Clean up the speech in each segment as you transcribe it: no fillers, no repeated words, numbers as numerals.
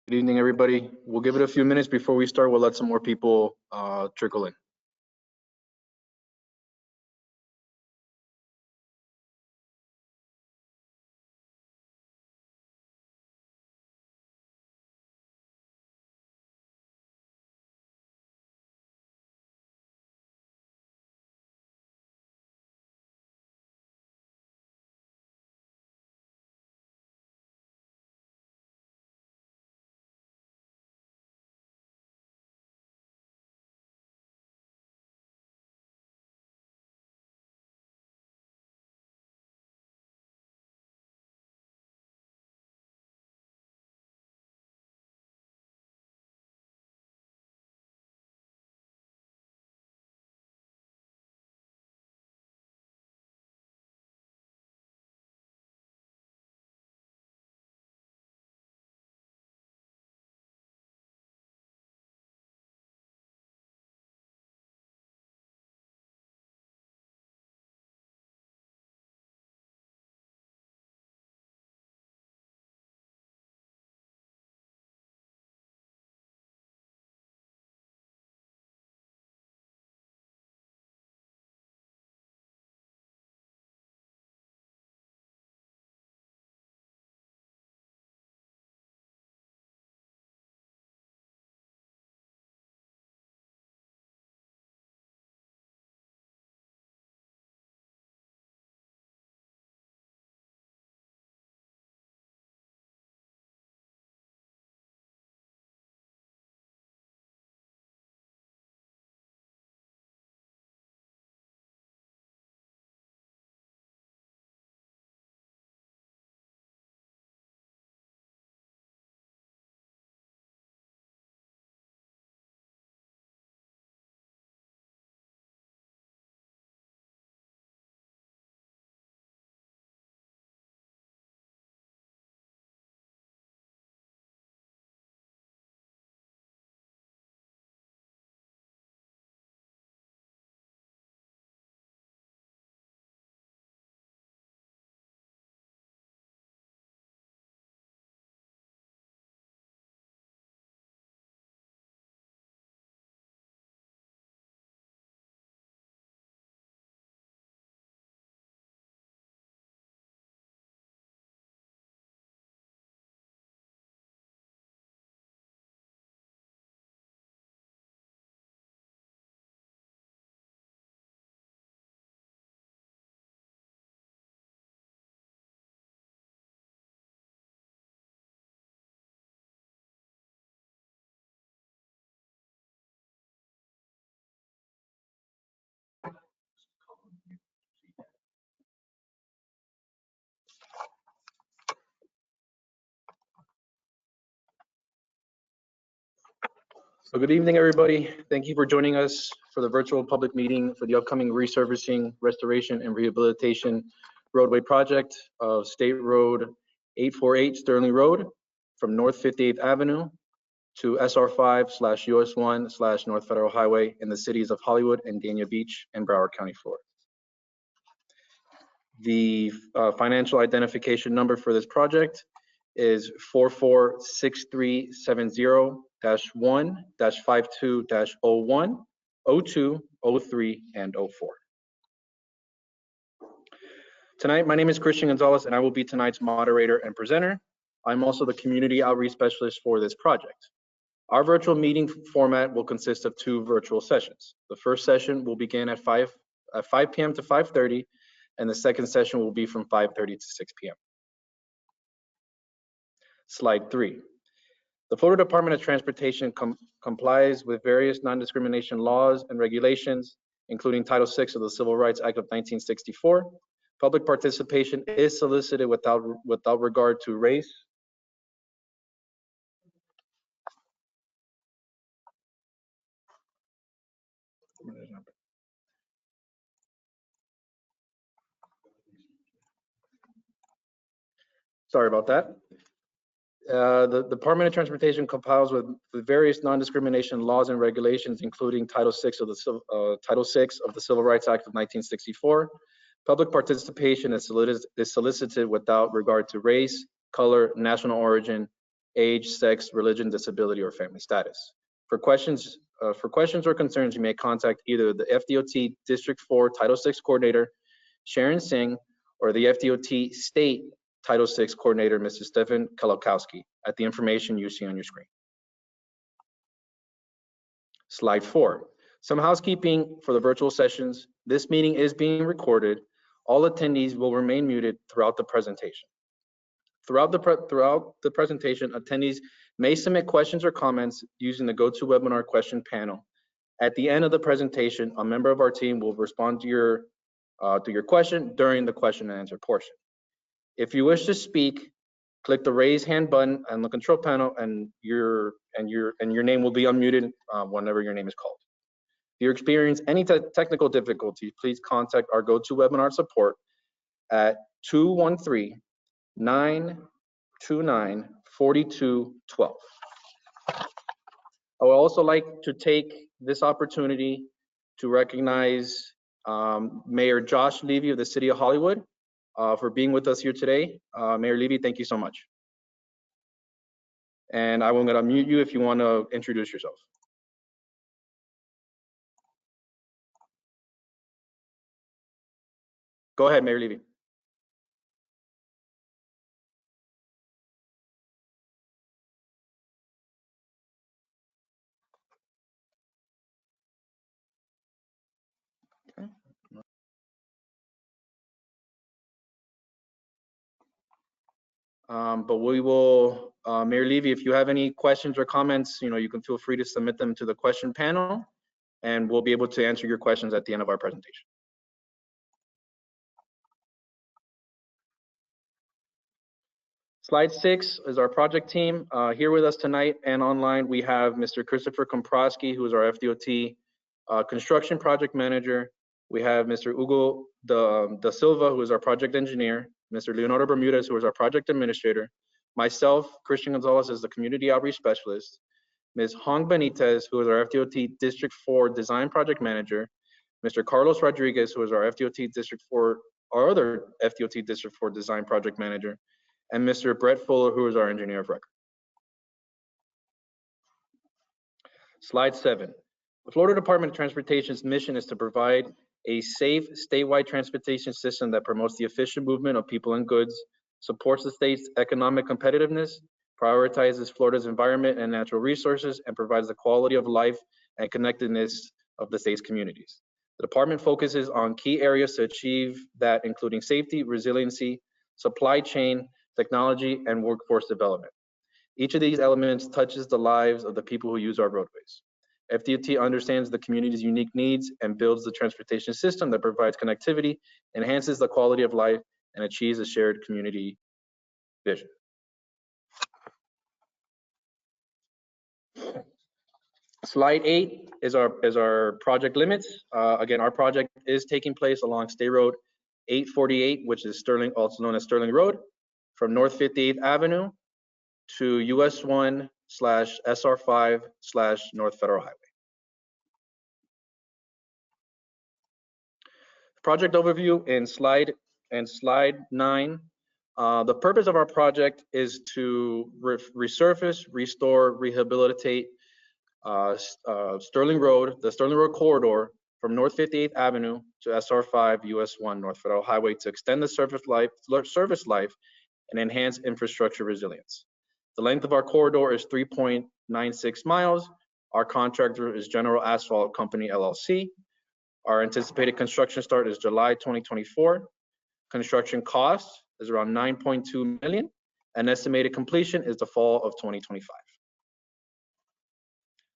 Good evening, everybody. We'll give it a few minutes before we start. We'll let some more people trickle in. So good evening, everybody. Thank you for joining us for the virtual public meeting for the upcoming resurfacing, restoration, and rehabilitation roadway project of State Road 848 Stirling Road from North 58th Avenue to SR5/US1/North Federal Highway in the cities of Hollywood and Dania Beach and Broward County, Florida. The financial identification number for this project is 446370-1-52-01, 02, 03, and 04. Tonight, my name is Christian Gonzalez, and I will be tonight's moderator and presenter. I'm also the community outreach specialist for this project. Our virtual meeting format will consist of 2 virtual sessions. The first session will begin at 5 p.m. to 5:30, and the second session will be from 5:30 to 6 p.m. Slide 3. The Florida Department of Transportation complies with various non-discrimination laws and regulations, including Title VI of the Civil Rights Act of 1964. Public participation is solicited without regard to race, sorry about that. The Department of Transportation complies with various non-discrimination laws and regulations, including Title VI of the Civil Rights Act of 1964. Public participation is solicited without regard to race, color, national origin, age, sex, religion, disability, or family status. For questions or concerns, you may contact either the FDOT District 4 Title VI Coordinator, Sharon Singh, or the FDOT State Title VI Coordinator, Mr. Stephen Kalakowski, at the information you see on your screen. Slide 4. Some housekeeping for the virtual sessions. This meeting is being recorded. All attendees will remain muted throughout the presentation. Throughout the presentation, attendees may submit questions or comments using the GoToWebinar question panel. At the end of the presentation, a member of our team will respond to your question during the question and answer portion. If you wish to speak, click the raise hand button on the control panel, and your name will be unmuted whenever your name is called. If you experience any technical difficulties, please contact our GoToWebinar support at 213-929-4212. I would also like to take this opportunity to recognize Mayor Josh Levy of the City of Hollywood for being with us here today. Mayor Levy, thank you so much. And I will unmute you if you want to introduce yourself. Go ahead, Mayor Levy. Okay. But we will, Mayor Levy, if you have any questions or comments, you can feel free to submit them to the question panel, and we'll be able to answer your questions at the end of our presentation. Slide 6 is our project team. Here with us tonight and online, we have Mr. Christopher Komprosky, who is our FDOT construction project manager. We have Mr. Hugo Da Silva, who is our project engineer, Mr. Leonardo Bermudez, who is our project administrator, myself, Christian Gonzalez, as the community outreach specialist, Ms. Hong Benitez, who is our FDOT District 4 design project manager, Mr. Carlos Rodriguez, who is our FDOT District 4, our other FDOT District 4 design project manager, and Mr. Brett Fuller, who is our engineer of record. Slide 7. The Florida Department of Transportation's mission is to provide a safe statewide transportation system that promotes the efficient movement of people and goods, supports the state's economic competitiveness, prioritizes Florida's environment and natural resources, and provides the quality of life and connectedness of the state's communities. The department focuses on key areas to achieve that, including safety, resiliency, supply chain, technology, and workforce development. Each of these elements touches the lives of the people who use our roadways. FDOT understands the community's unique needs and builds the transportation system that provides connectivity, enhances the quality of life, and achieves a shared community vision. Slide 8 is our project limits. Again, our project is taking place along State Road 848, which is Stirling, also known as Stirling Road, from North 58th Avenue to US 1/SR5/North Federal Highway. Project overview in slide 9. The purpose of our project is to resurface, restore, rehabilitate Stirling Road, the Stirling Road corridor from North 58th Avenue to SR5 US 1 North Federal Highway to extend the service life and enhance infrastructure resilience. The length of our corridor is 3.96 miles. Our contractor is General Asphalt Company, LLC. Our anticipated construction start is July 2024. Construction cost is around $9.2 million, and estimated completion is the fall of 2025.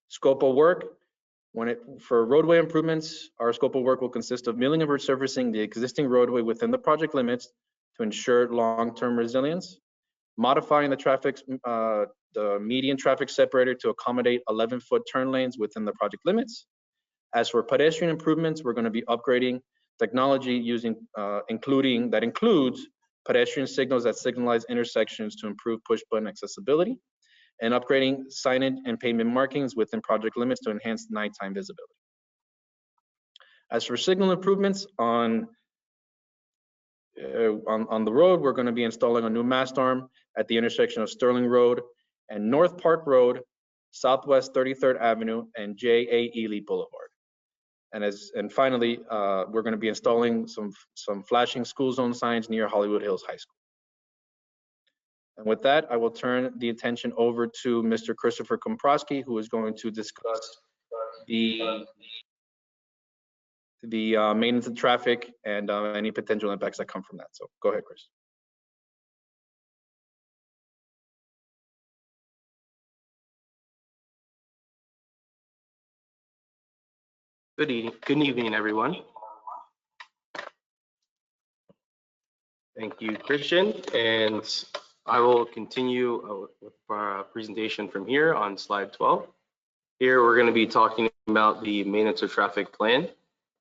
Scope of work, for roadway improvements, our scope of work will consist of milling and resurfacing the existing roadway within the project limits to ensure long-term resilience, modifying the median traffic separator to accommodate 11-foot turn lanes within the project limits. As for pedestrian improvements, we're going to be upgrading technology that includes pedestrian signals that signalize intersections to improve push-button accessibility, and upgrading signage and pavement markings within project limits to enhance nighttime visibility. As for signal improvements on the road, we're going to be installing a new mast arm at the intersection of Stirling Road and North Park Road, Southwest 33rd Avenue, and J.A. Ely Boulevard. And finally, we're going to be installing some flashing school zone signs near Hollywood Hills High School. And with that, I will turn the attention over to Mr. Christopher Komprosky, who is going to discuss the maintenance of traffic and any potential impacts that come from that. So go ahead, Chris. Good evening, everyone. Thank you, Christian. And I will continue with our presentation from here on slide 12. Here, we're going to be talking about the maintenance of traffic plan,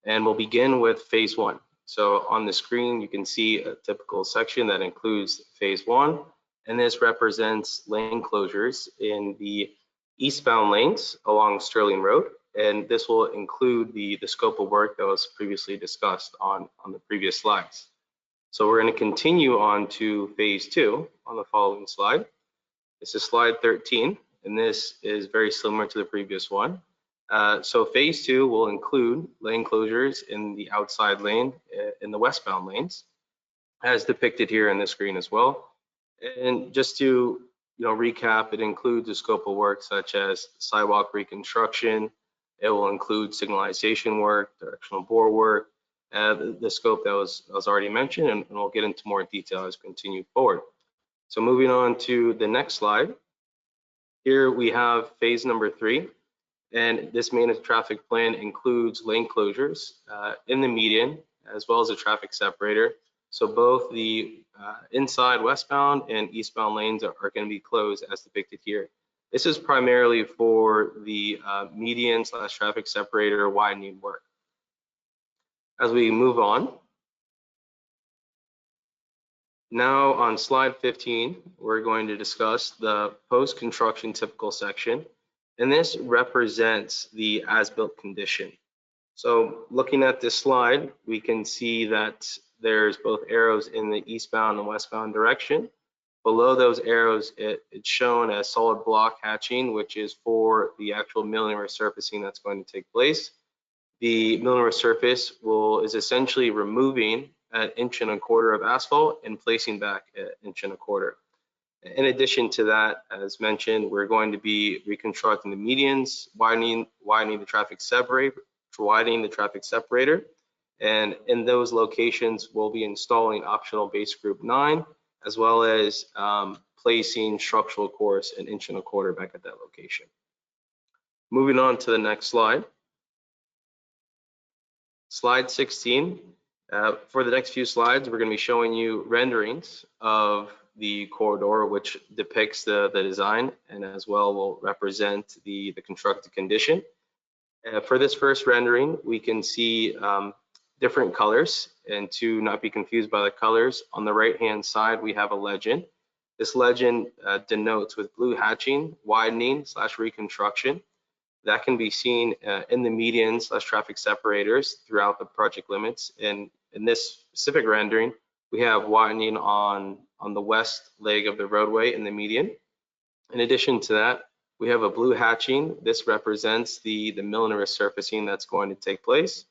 and we'll begin with phase 1. So on the screen, you can see a typical section that includes phase 1, and this represents lane closures in the eastbound lanes along Stirling Road. And this will include the scope of work that was previously discussed on the previous slides. So we're going to continue on to phase 2 on the following slide. This is slide 13, and this is very similar to the previous one. So phase 2 will include lane closures in the outside lane in the westbound lanes, as depicted here on the screen as well. And just to recap, it includes a scope of work such as sidewalk reconstruction. It will include signalization work, directional bore work, the scope that was already mentioned, and we'll get into more detail as we continue forward. So moving on to the next slide. Here we have phase number 3, and this maintenance traffic plan includes lane closures in the median as well as a traffic separator. So both the inside westbound and eastbound lanes are going to be closed as depicted here. This is primarily for the median/traffic separator widening work. As we move on, now on slide 15, we're going to discuss the post-construction typical section, and this represents the as-built condition. So looking at this slide, we can see that there's both arrows in the eastbound and westbound direction. Below those arrows, it's shown as solid block hatching, which is for the actual milling resurfacing that's going to take place. The milling resurface is essentially removing 1.25 inches of asphalt and placing back 1.25 inches. In addition to that, as mentioned, we're going to be reconstructing the medians, widening the traffic separator, and in those locations, we'll be installing optional base group 9, as well as placing structural course 1.25 inches back at that location. Moving on to the next slide. Slide 16. For the next few slides, we're going to be showing you renderings of the corridor, which depicts the design and as well will represent the constructed condition. For this first rendering, we can see different colors, and to not be confused by the colors, on the right-hand side, we have a legend. This legend denotes with blue hatching, widening/reconstruction. That can be seen in the medians/traffic separators throughout the project limits. And in this specific rendering, we have widening on the west leg of the roadway in the median. In addition to that, we have a blue hatching. This represents the milling resurfacing that's going to take place,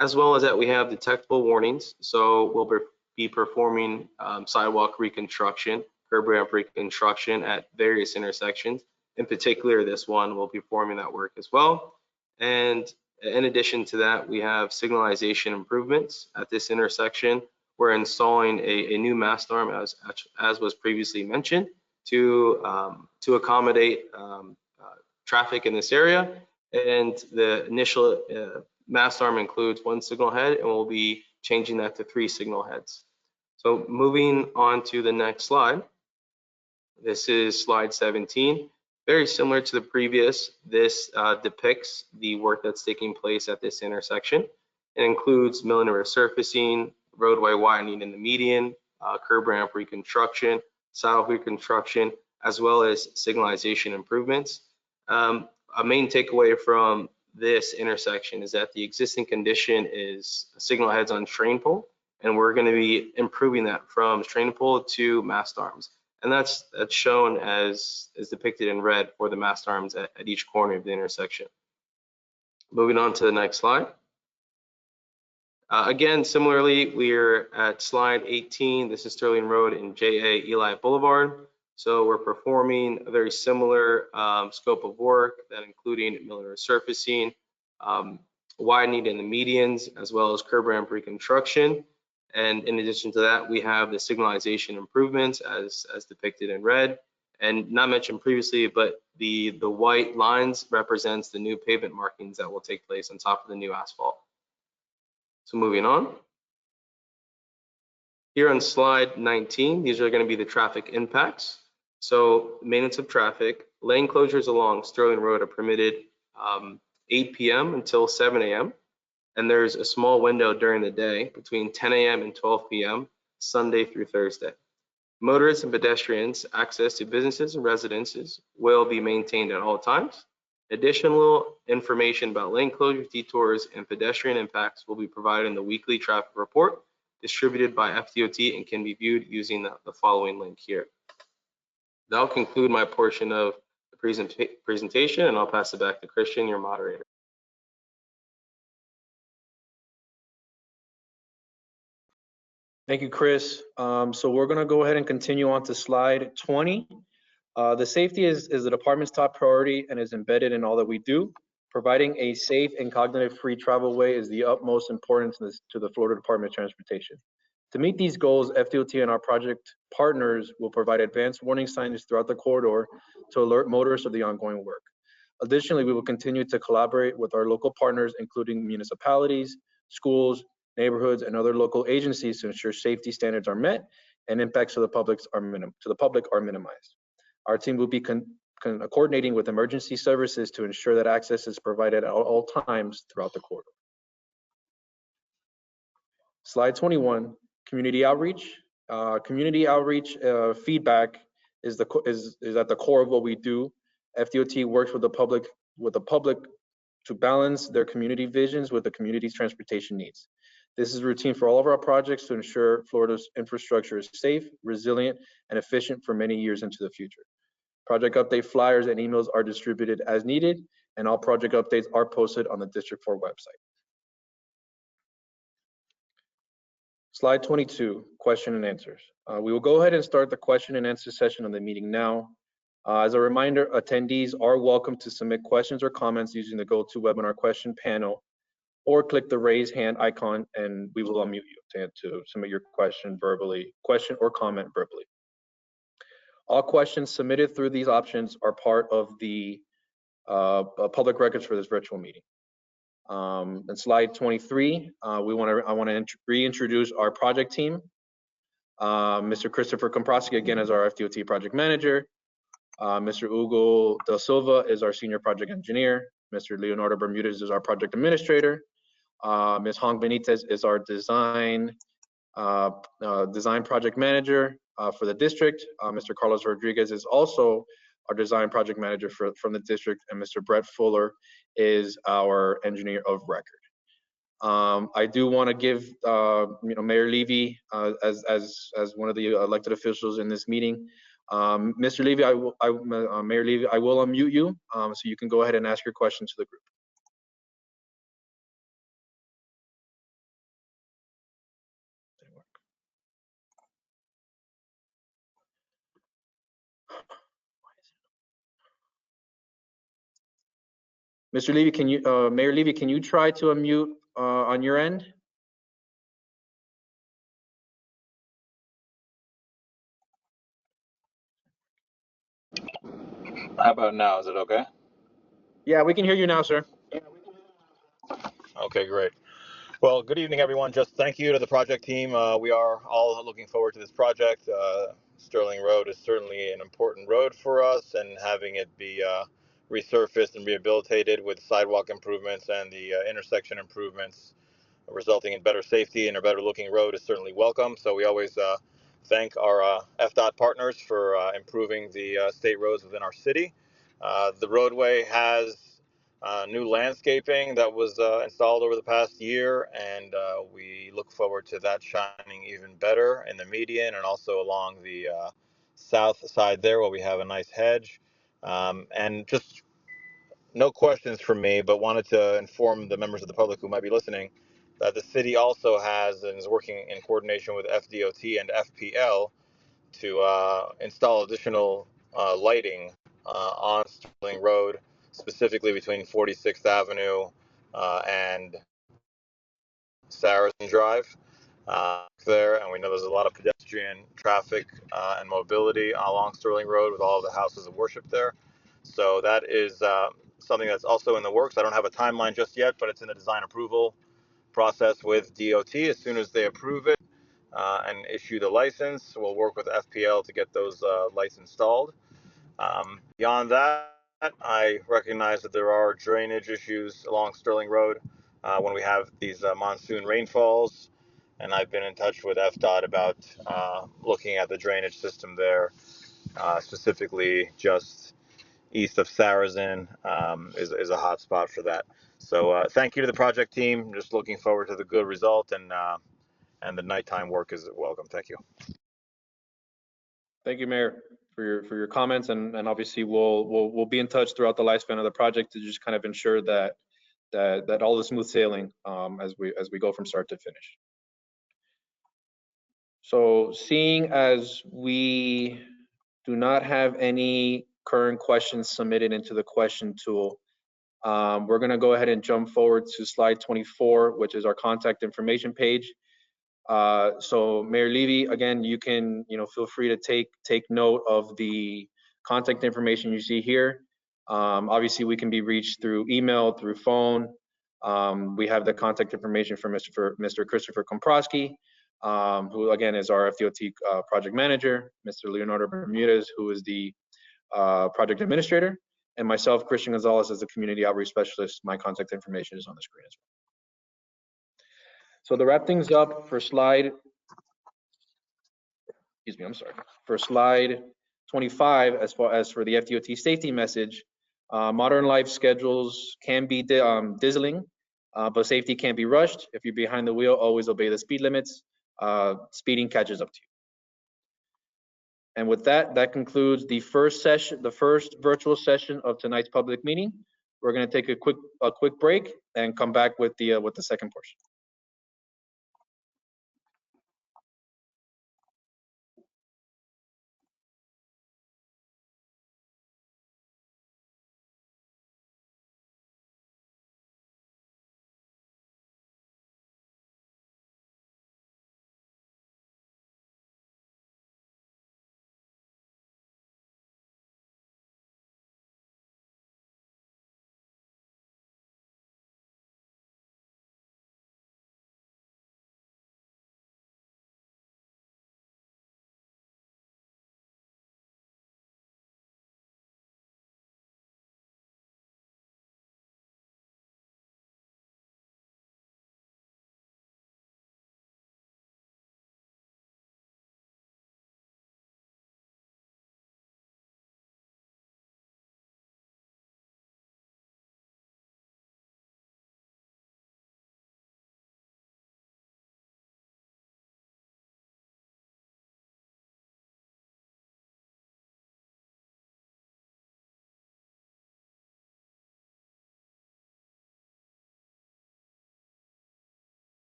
as well as that we have detectable warnings. So we'll be performing sidewalk reconstruction, curb ramp reconstruction at various intersections. In particular, this one will be performing that work as well. And in addition to that, we have signalization improvements at this intersection. We're installing a new mast arm, as was previously mentioned, to accommodate traffic in this area. And the initial mast arm includes 1 signal head, and we'll be changing that to 3 signal heads. So moving on to the next slide. This is slide 17. Very similar to the previous, this depicts the work that's taking place at this intersection. It includes milling and resurfacing, roadway widening in the median, curb ramp reconstruction, sidewalk reconstruction, as well as signalization improvements. A main takeaway from this intersection is that the existing condition is signal heads on strain pole, and we're going to be improving that from strain pole to mast arms. and that's shown as depicted in red for the mast arms at each corner of the intersection. Moving on to the next slide. Again, similarly, we're at slide 18. This is Stirling Road and J.A. Eli Boulevard. So we're performing a very similar scope of work, that including mill surfacing, widening in the medians, as well as curb ramp reconstruction. And in addition to that, we have the signalization improvements as depicted in red. And not mentioned previously, but the white lines represents the new pavement markings that will take place on top of the new asphalt. So moving on. Here on slide 19, these are going to be the traffic impacts. So maintenance of traffic, lane closures along Stirling Road are permitted 8 p.m. until 7 a.m. And there's a small window during the day between 10 a.m. and 12 p.m. Sunday through Thursday. Motorists and pedestrians access to businesses and residences will be maintained at all times. Additional information about lane closures, detours, and pedestrian impacts will be provided in the weekly traffic report distributed by FDOT and can be viewed using the following link here. That'll conclude my portion of the presentation, and I'll pass it back to Christian, your moderator. Thank you, Chris. So we're going to go ahead and continue on to slide 20. The safety is the department's top priority and is embedded in all that we do. Providing a safe and cognitive-free travelway is the utmost importance to the Florida Department of Transportation. To meet these goals, FDOT and our project partners will provide advanced warning signage throughout the corridor to alert motorists of the ongoing work. Additionally, we will continue to collaborate with our local partners, including municipalities, schools, neighborhoods, and other local agencies to ensure safety standards are met and impacts to the public are minimized. Our team will be coordinating with emergency services to ensure that access is provided at all times throughout the corridor. Slide 21, community outreach. Community outreach feedback is at the core of what we do. FDOT works with the public to balance their community visions with the community's transportation needs. This is routine for all of our projects to ensure Florida's infrastructure is safe, resilient, and efficient for many years into the future. Project update flyers and emails are distributed as needed, and all project updates are posted on the District 4 website. Slide 22, question and answers. We will go ahead and start the question and answer session of the meeting now. As a reminder, attendees are welcome to submit questions or comments using the GoToWebinar question panel, or click the raise hand icon and we will unmute you to submit your question or comment verbally. All questions submitted through these options are part of the public records for this virtual meeting. In slide 23, I want to reintroduce our project team. Mr. Christopher Komprosky, again, is our FDOT project manager. Mr. Hugo Del Silva is our senior project engineer. Mr. Leonardo Bermudez is our project administrator. Ms. Hong Benitez is our design project manager for the district. Mr. Carlos Rodriguez is also our design project manager from the district, and Mr. Brett Fuller is our engineer of record. I do want to give Mayor Levy as one of the elected officials in this meeting. Mr. Levy, Mayor Levy, I will unmute you so you can go ahead and ask your question to the group. Mr. Levy, can you, Mayor Levy, can you try to unmute on your end? How about now? Is it okay? Yeah, we can hear you now, sir. Okay, great. Well, good evening, everyone. Just thank you to the project team. We are all looking forward to this project. Stirling Road is certainly an important road for us, and having it be resurfaced and rehabilitated with sidewalk improvements and the intersection improvements resulting in better safety and a better looking road is certainly welcome. So we always thank our FDOT partners for improving the state roads within our city. The roadway has new landscaping that was installed over the past year, and we look forward to that shining even better in the median and also along the south side there where we have a nice hedge. And just no questions from me, but wanted to inform the members of the public who might be listening that the city also has and is working in coordination with FDOT and FPL to install additional lighting on Stirling Road, specifically between 46th Avenue and Saracen Drive there. And we know there's a lot of pedestrian traffic and mobility along Stirling Road with all of the houses of worship there. So that is something that's also in the works. I don't have a timeline just yet, but it's in the design approval process with DOT. As soon as they approve it and issue the license, we'll work with FPL to get those lights installed. Beyond that, I recognize that there are drainage issues along Stirling Road when we have these monsoon rainfalls, and I've been in touch with FDOT about looking at the drainage system there, specifically just east of Saracen is a hot spot for that. So thank you to the project team. Just looking forward to the good result, and the nighttime work is welcome. Thank you. Thank you, Mayor, for your comments, and obviously we'll be in touch throughout the lifespan of the project to just kind of ensure that all is smooth sailing as we go from start to finish. So seeing as we do not have any current questions submitted into the question tool, we're going to go ahead and jump forward to slide 24, which is our contact information page. So Mayor Levy, again, you can feel free to take note of the contact information you see here. Obviously, we can be reached through email, through phone. We have the contact information for Mr. Christopher Komprosky, who again is our FDOT project manager, Mr. Leonardo Bermudez, who is the project administrator, and myself, Christian Gonzalez, as the community outreach specialist. My contact information is on the screen as well. So to wrap things up for slide, for slide 25, as far as for the FDOT safety message, modern life schedules can be dazzling, but safety can't be rushed. If you're behind the wheel, always obey the speed limits. Speeding catches up to you. And with that, that concludes the first session, the first virtual session of tonight's public meeting. We're going to take a quick break and come back with the second portion.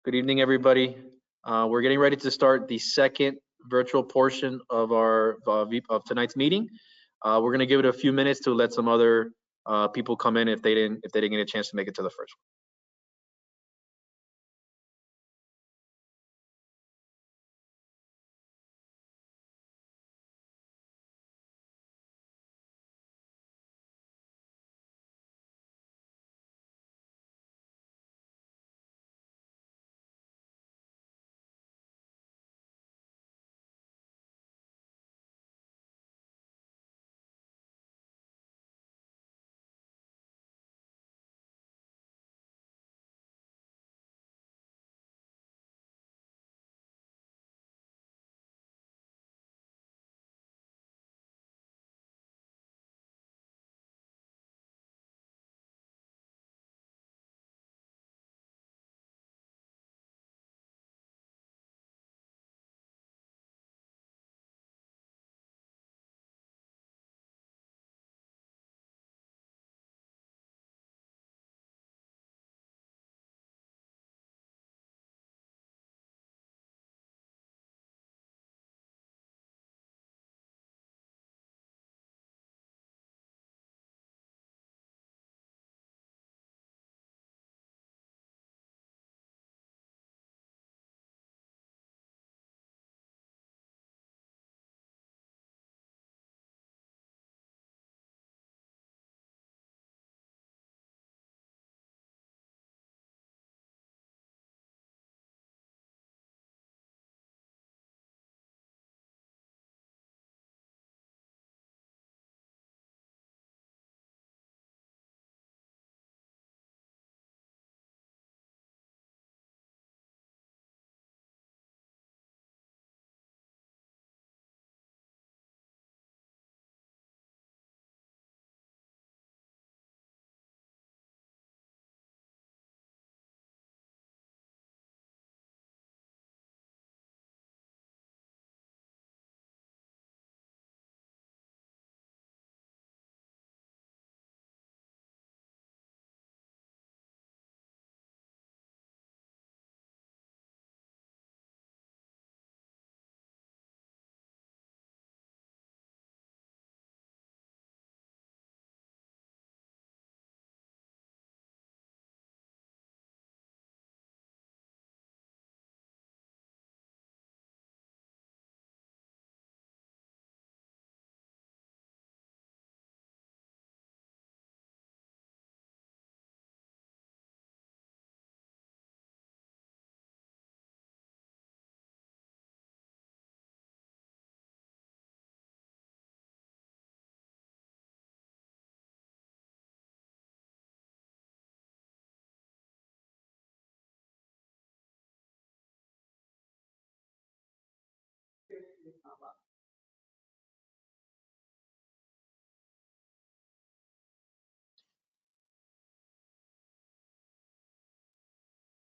Good evening, everybody. We're getting ready to start the second virtual portion of our of tonight's meeting. We're going to give it a few minutes to let some other people come in if they didn't get a chance to make it to the first one.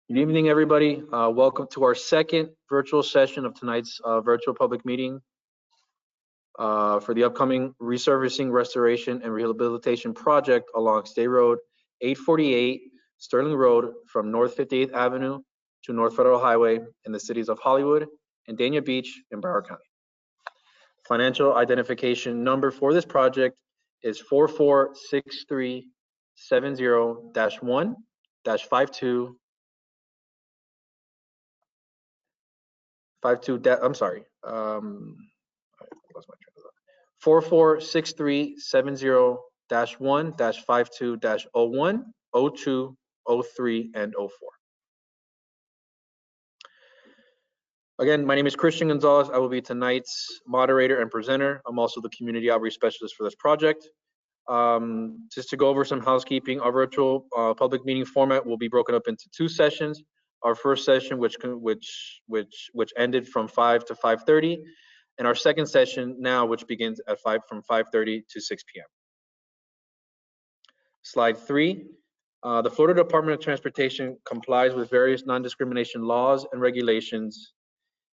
Good evening, everybody. Welcome to our second virtual session of tonight's virtual public meeting for the upcoming resurfacing, restoration, and rehabilitation project along State Road 848, Stirling Road from North 58th Avenue to North Federal Highway in the cities of Hollywood and Dania Beach in Broward County. Financial identification number for this project is 446370-1-52. I'm sorry. I lost my train of thought. 446370-1-52-01, 02, 03, and 04. Again, my name is Christian Gonzalez. I will be tonight's moderator and presenter. I'm also the community outreach specialist for this project. Just to go over some housekeeping, our virtual public meeting format will be broken up into two sessions. Our first session, which ended from 5 to 5:30, and our second session now, which begins at from 5:30 to 6 p.m. Slide 3. The Florida Department of Transportation complies with various non-discrimination laws and regulations,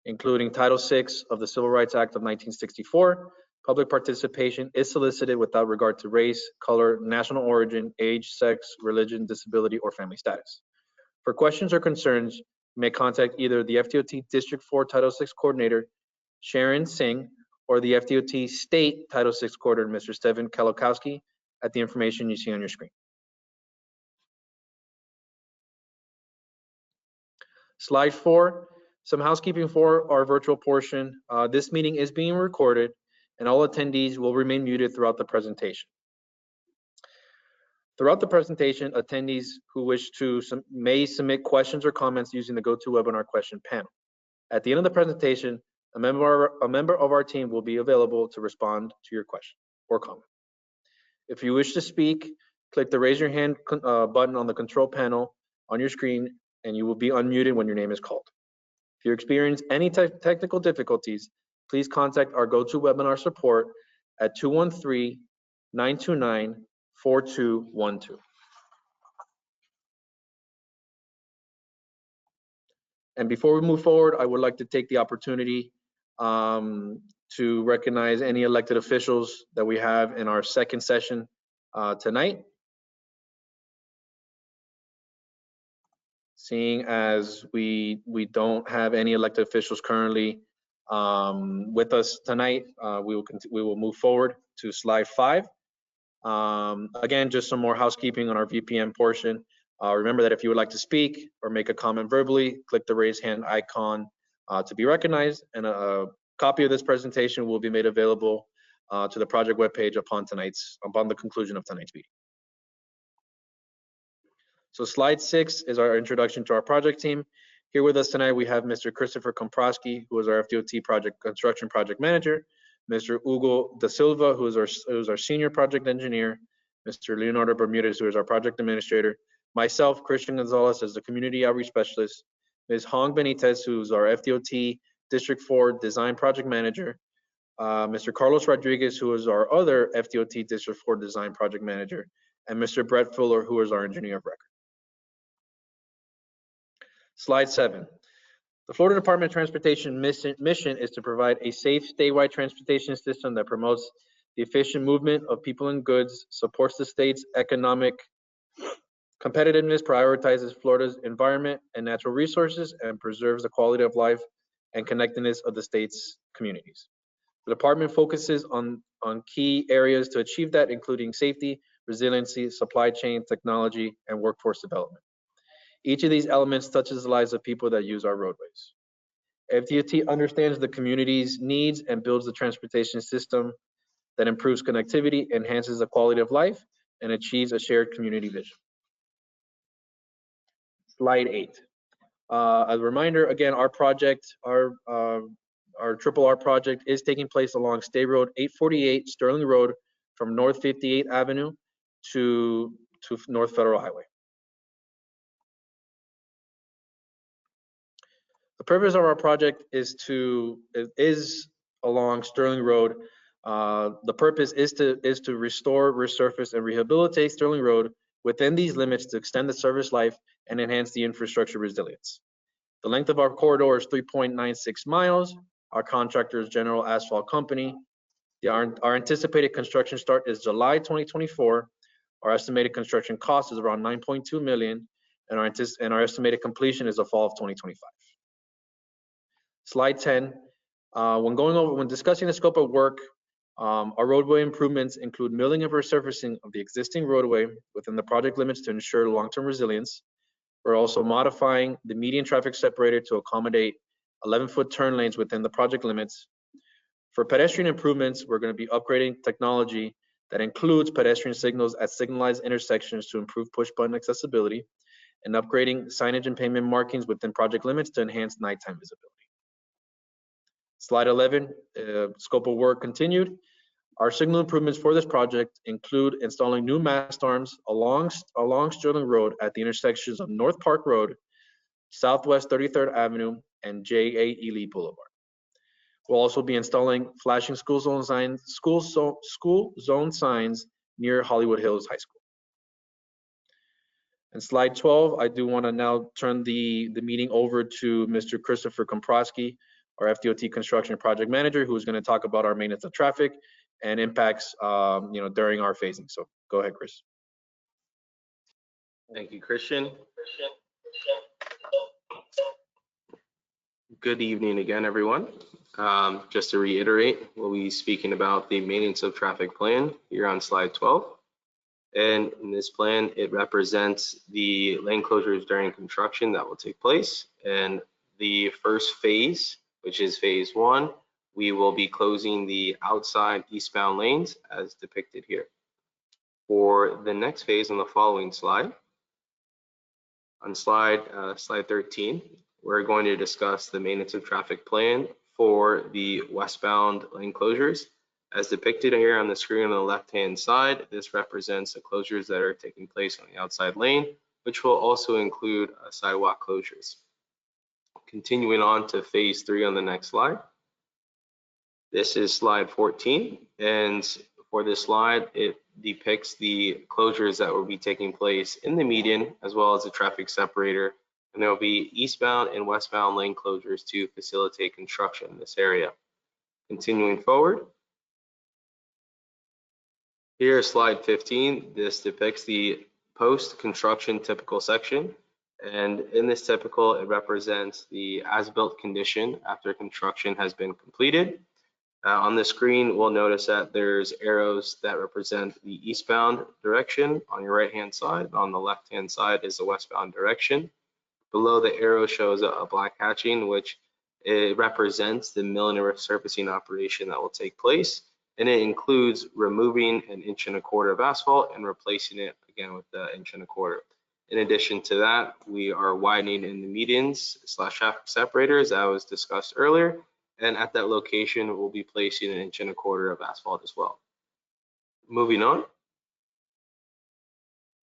including Title VI of the Civil Rights Act of 1964. Public participation is solicited without regard to race, color, national origin, age, sex, religion, disability, or family status. For questions or concerns, you may contact either the FDOT District 4 Title VI Coordinator, Sharon Singh, or the FDOT State Title VI Coordinator, Mr. Stephen Kalokowski, at the information you see on your screen. Slide 4, some housekeeping for our virtual portion. This meeting is being recorded and all attendees will remain muted throughout the presentation. Throughout the presentation, attendees who wish to may submit questions or comments using the GoToWebinar question panel. At the end of the presentation, a member of our team will be available to respond to your question or comment. If you wish to speak, click the raise your hand button on the control panel on your screen and you will be unmuted when your name is called. If you experience any technical difficulties, please contact our GoToWebinar support at 213-929-4212. And before we move forward, I would like to take the opportunity to recognize any elected officials that we have in our second session tonight. Seeing as we don't have any elected officials currently with us tonight, we will move forward to slide 5. Again, just some more housekeeping on our VPN portion. Remember that if you would like to speak or make a comment verbally, click the raise hand icon to be recognized, and a copy of this presentation will be made available to the project webpage upon the conclusion of tonight's meeting. So slide 6 is our introduction to our project team. Here with us tonight, we have Mr. Christopher Komprosky, who is our FDOT construction project manager, Mr. Hugo Da Silva, who is our senior project engineer, Mr. Leonardo Bermudez, who is our project administrator, myself, Christian Gonzalez, as the community outreach specialist, Ms. Hong Benitez, who is our FDOT District 4 design project manager, Mr. Carlos Rodriguez, who is our other FDOT District 4 design project manager, and Mr. Brett Fuller, who is our engineer of record. Slide 7. The Florida Department of Transportation mission is to provide a safe statewide transportation system that promotes the efficient movement of people and goods, supports the state's economic competitiveness, prioritizes Florida's environment and natural resources, and preserves the quality of life and connectedness of the state's communities. The department focuses on key areas to achieve that, including safety, resiliency, supply chain, technology, and workforce development. Each of these elements touches the lives of people that use our roadways. FDOT understands the community's needs and builds the transportation system that improves connectivity, enhances the quality of life, and achieves a shared community vision. Slide 8. As a reminder, again, our project, our RRR project is taking place along State Road 848, Stirling Road, from North 58th Avenue to North Federal Highway. The purpose of our project is along Stirling Road. The purpose is to restore, resurface, and rehabilitate Stirling Road within these limits to extend the service life and enhance the infrastructure resilience. The length of our corridor is 3.96 miles. Our contractor is General Asphalt Company. Our anticipated construction start is July 2024. Our estimated construction cost is around $9.2 million, and our estimated completion is the fall of 2025. Slide 10. When discussing the scope of work, our roadway improvements include milling and resurfacing of the existing roadway within the project limits to ensure long-term resilience. We're also modifying the median traffic separator to accommodate 11-foot turn lanes within the project limits. For pedestrian improvements, we're going to be upgrading technology that includes pedestrian signals at signalized intersections to improve push-button accessibility, and upgrading signage and pavement markings within project limits to enhance nighttime visibility. Slide 11, scope of work continued. Our signal improvements for this project include installing new mast arms along Stirling Road at the intersections of North Park Road, Southwest 33rd Avenue, and J.A. Ely Boulevard. We'll also be installing flashing school zone signs near Hollywood Hills High School. And slide 12, I do want to now turn the meeting over to Mr. Christopher Komprosky, our FDOT construction project manager, who is going to talk about our maintenance of traffic and impacts during our phasing. So go ahead, Chris. Thank you, Christian. Good evening again, everyone. Just to reiterate, we'll be speaking about the maintenance of traffic plan here on slide 12. And in this plan, it represents the lane closures during construction that will take place. And the first phase, which is phase 1, we will be closing the outside eastbound lanes as depicted here. For the next phase on the following slide, on slide 13, we're going to discuss the maintenance of traffic plan for the westbound lane closures. As depicted here on the screen on the left-hand side, this represents the closures that are taking place on the outside lane, which will also include sidewalk closures. Continuing on to phase 3 on the next slide. This is slide 14, and for this slide, it depicts the closures that will be taking place in the median as well as the traffic separator, and there will be eastbound and westbound lane closures to facilitate construction in this area. Continuing forward, here is slide 15. This depicts the post-construction typical section, and in this typical, it represents the as-built condition after construction has been completed. On the screen, we'll notice that there's arrows that represent the eastbound direction on your right-hand side. On the left-hand side is the westbound direction. Below the arrow shows a black hatching, which it represents the milling and resurfacing operation that will take place. And it includes removing 1.25 inches of asphalt and replacing it again with the 1.25 inches. In addition to that, we are widening in the medians / traffic separators that was discussed earlier. And at that location, we'll be placing 1.25 inches of asphalt as well. Moving on,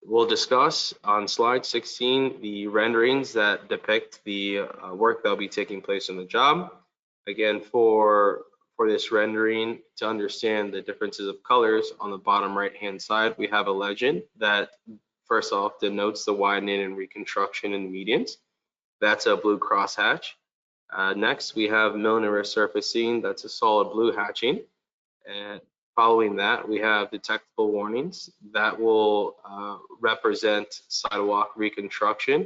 we'll discuss on slide 16 the renderings that depict the work that will be taking place on the job. Again, for this rendering, to understand the differences of colors, on the bottom right-hand side, we have a legend that first off denotes the widening and reconstruction in the medians. That's a blue crosshatch. Next, we have milling and resurfacing. That's a solid blue hatching. And following that, we have detectable warnings that will represent sidewalk reconstruction,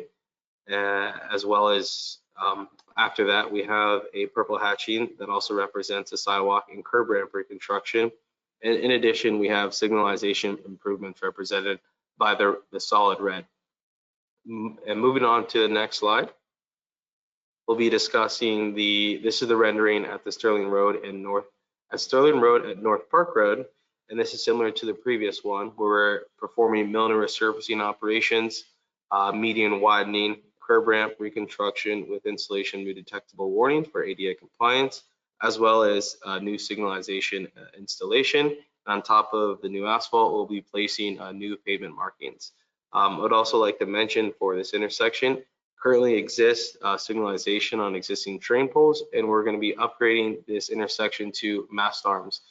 as well as after that, we have a purple hatching that also represents a sidewalk and curb ramp reconstruction. And in addition, we have signalization improvements represented by the solid red. And moving on to the next slide. We'll be discussing this is the rendering at the Stirling Road at North Park Road, and this is similar to the previous one where we're performing milling and resurfacing operations, median widening, curb ramp reconstruction with installation of new detectable warning for ADA compliance, as well as new signalization installation. On top of the new asphalt, we'll be placing new pavement markings. I would also like to mention for this intersection, currently exists signalization on existing train poles, and we're going to be upgrading this intersection to mast arms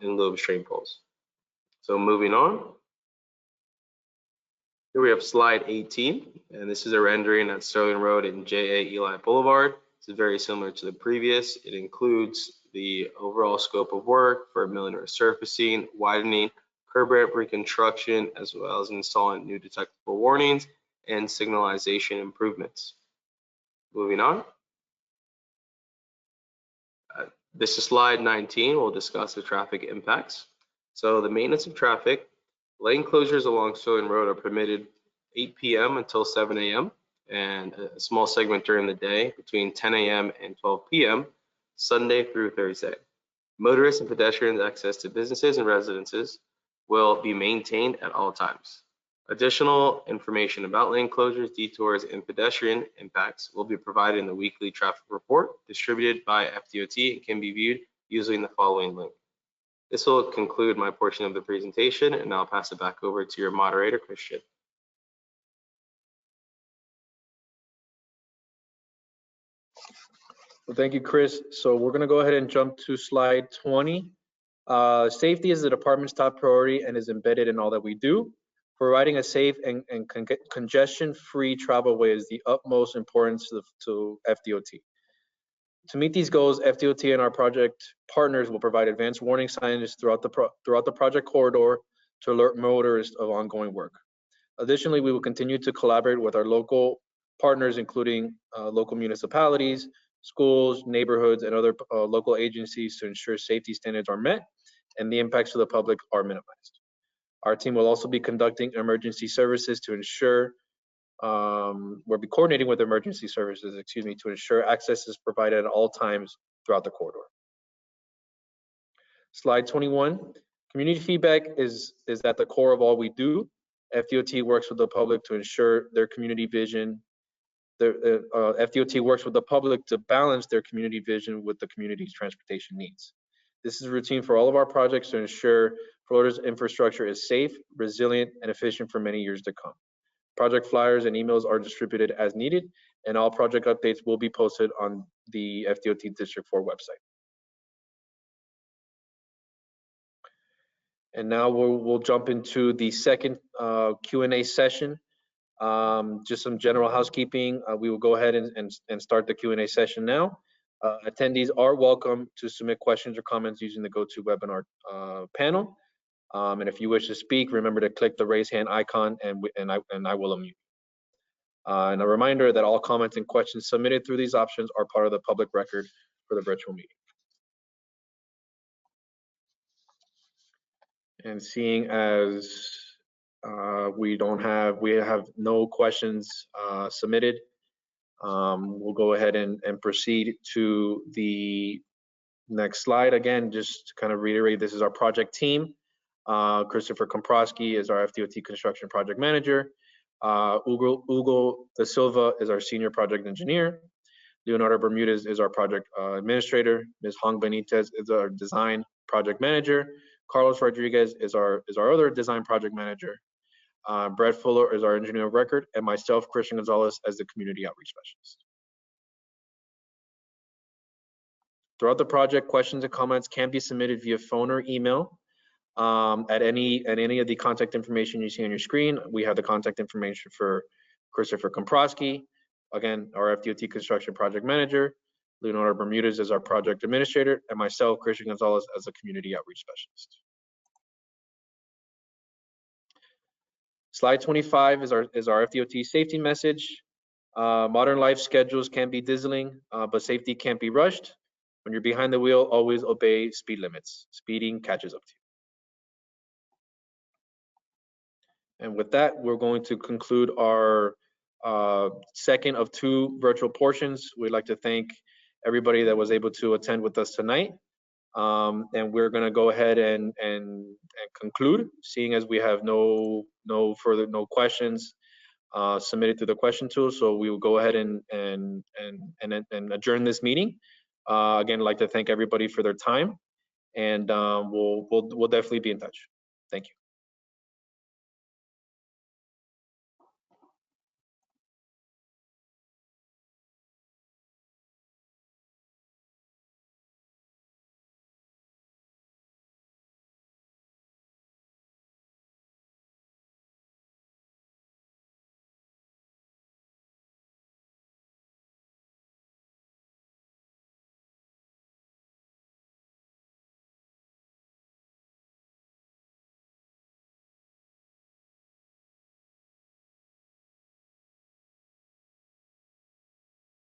in lieu of train poles. So moving on, here we have slide 18, and this is a rendering at Stirling Road and J.A. Eli Boulevard. This is very similar to the previous. It includes the overall scope of work for milling and resurfacing, widening, curb ramp reconstruction, as well as installing new detectable warnings and signalization improvements. Moving on. This is slide 19. We'll discuss the traffic impacts. So the maintenance of traffic, lane closures along Stirling Road are permitted 8 p.m. until 7 a.m. and a small segment during the day between 10 a.m. and 12 p.m. Sunday through Thursday. Motorists and pedestrians' access to businesses and residences will be maintained at all times. Additional information about lane closures, detours, and pedestrian impacts will be provided in the weekly traffic report distributed by FDOT and can be viewed using the following link. This will conclude my portion of the presentation, and I'll pass it back over to your moderator, Christian. Well, thank you, Chris. So we're going to go ahead and jump to slide 20. Safety is the department's top priority and is embedded in all that we do. Providing a safe and congestion-free travelway is the utmost importance to FDOT. To meet these goals, FDOT and our project partners will provide advanced warning signs throughout the project corridor to alert motorists of ongoing work. Additionally, we will continue to collaborate with our local partners, including local municipalities, schools, neighborhoods, and other local agencies to ensure safety standards are met and the impacts to the public are minimized. Our team will also be conducting emergency services to ensure, we'll be coordinating with emergency services, excuse me, to ensure access is provided at all times throughout the corridor. Slide 21, community feedback is at the core of all we do. FDOT works with the public to ensure their community vision. FDOT works with the public to balance their community vision with the community's transportation needs. This is routine for all of our projects to ensure Florida's infrastructure is safe, resilient, and efficient for many years to come. Project flyers and emails are distributed as needed, and all project updates will be posted on the FDOT District 4 website. And now we'll jump into the second Q&A session. Just some general housekeeping. We will go ahead and start the Q&A session now. Attendees are welcome to submit questions or comments using the GoToWebinar panel. And if you wish to speak, remember to click the raise hand icon and I will unmute. And a reminder that all comments and questions submitted through these options are part of the public record for the virtual meeting. And seeing as we have no questions submitted, we'll go ahead and proceed to the next slide. Again, just to kind of reiterate, this is our project team. Christopher Komprosky is our FDOT construction project manager. Hugo Da Silva is our senior project engineer. Leonardo Bermudez is our project administrator. Ms. Hong Benitez is our design project manager. Carlos Rodriguez is our other design project manager. Brett Fuller is our engineer of record, and myself, Christian Gonzalez, as the community outreach specialist. Throughout the project, questions and comments can be submitted via phone or email. At any of the contact information you see on your screen, we have the contact information for Christopher Komprosky, again, our FDOT construction project manager. Leonardo Bermudez is our project administrator, and myself, Christian Gonzalez, as a community outreach specialist. Slide 25 is our FDOT safety message. Modern life schedules can be dizzying, but safety can't be rushed. When you're behind the wheel, always obey speed limits. Speeding catches up to you. And with that, we're going to conclude our second of two virtual portions. We'd like to thank everybody that was able to attend with us tonight. And we're going to go ahead and conclude, seeing as we have no questions submitted to the question tool. So we will go ahead and adjourn this meeting. Again, I'd like to thank everybody for their time, and we'll definitely be in touch. Thank you.